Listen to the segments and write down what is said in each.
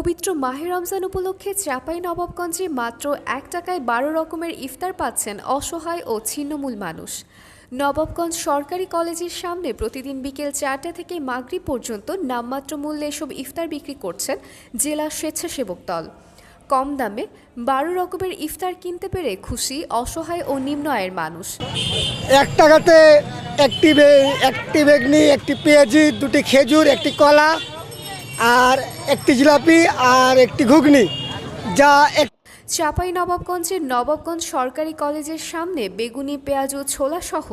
পবিত্র মাহে রমজান উপলক্ষে চাঁপাইনবাবগঞ্জে মাত্র ১ টাকায় ১২ রকমের ইফতার পাচ্ছেন অসহায় ও ছিন্নমূল মানুষ। নবাবগঞ্জ সরকারি কলেজের সামনে প্রতিদিন বিকেল ৪টা থেকে মাগরিব পর্যন্ত নামমাত্র মূল্যে এসব ইফতার বিক্রি করছেন জেলা স্বেচ্ছাসেক দল। কম দামে ১২ রকমের ইফতার কিনতে পেরে খুশি অসহায় ও নিম্ন আয়ের মানুষ। ১ টাকাতে একটি বেগনি, একটি পেঁয়াজি, দুটি খেজুর, একটি কলা আর একটি জিলাপি আর একটি ঘুগনি, যা চাঁপাইনবাবগঞ্জের নবাবগঞ্জ সরকারি কলেজের সামনে বেগুনি, পেঁয়াজ ও ছোলা সহ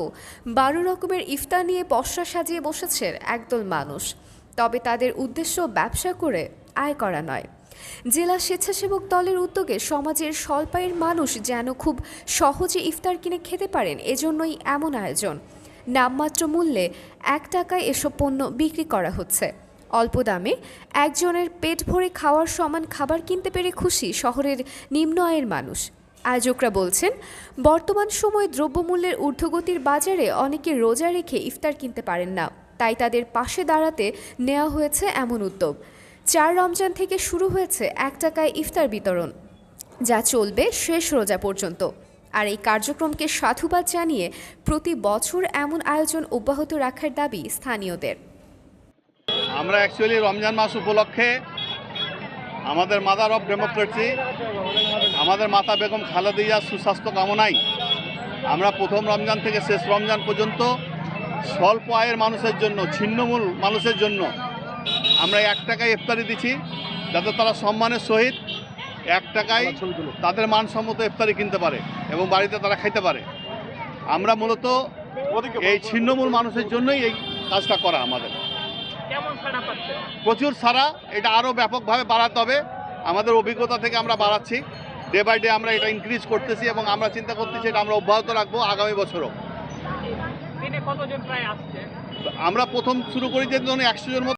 ১২ রকমের ইফতার নিয়ে পসরা সাজিয়ে বসেছে একদল মানুষ। তবে তাদের উদ্দেশ্য ব্যবসা করে আয় করা নয়। জেলা স্বেচ্ছাসেবক দলের উদ্যোগে সমাজের স্বল্প আয়ের মানুষ যেন খুব সহজে ইফতার কিনে খেতে পারেন, এজন্যই এমন আয়োজন। নামমাত্র মূল্যে ১ টাকায় এসব পণ্য বিক্রি করা হচ্ছে। অল্প দামে একজনের পেট ভরে খাওয়ার সমান খাবার কিনতে পেরে খুশি শহরের নিম্ন আয়ের মানুষ। আয়োজকরা বলছেন, বর্তমান সময়ে দ্রব্যমূল্যের ঊর্ধ্বগতির বাজারে অনেকে রোজা রেখে ইফতার কিনতে পারেন না, তাই তাদের পাশে দাঁড়াতে নেওয়া হয়েছে এমন উদ্যোগ। ৪ রমজান থেকে শুরু হয়েছে ১ টাকায় ইফতার বিতরণ, যা চলবে শেষ রোজা পর্যন্ত। আর এই কার্যক্রমকে সাধুবাদ জানিয়ে প্রতি বছর এমন আয়োজন অব্যাহত রাখার দাবি স্থানীয়দের। আমরা অ্যাকচুয়ালি রমজান মাস উপলক্ষে আমাদের মাদার অফ ডেমোক্রেসি, আমাদের মাতা বেগম খালেদা জিয়ার সুস্বাস্থ্য কামনায় আমরা প্রথম রমজান থেকে শেষ রমজান পর্যন্ত স্বল্প আয়ের মানুষের জন্য, ছিন্নমূল মানুষের জন্য আমরা ১ টাকায় ইফতারি দিচ্ছি, যাতে তারা সম্মানের সহিত ১ টাকায় তাদের মানসম্মত ইফতারি কিনতে পারে এবং বাড়িতে তারা খাইতে পারে। আমরা মূলত এই ছিন্নমূল মানুষের জন্যই এই কাজটা করা। আমাদের প্রচুর সারা, এটা আরও ব্যাপকভাবে বাড়াতে হবে। আমাদের অভিজ্ঞতা থেকে আমরা বাড়াচ্ছি, ডে বাই ডে আমরা এটা ইনক্রিজ করতেছি এবং আমরা চিন্তা করতেছি এটা আমরা অব্যাহত রাখবো আগামী বছরও। আমরা প্রথম শুরু করি যে ১০০ জন মতো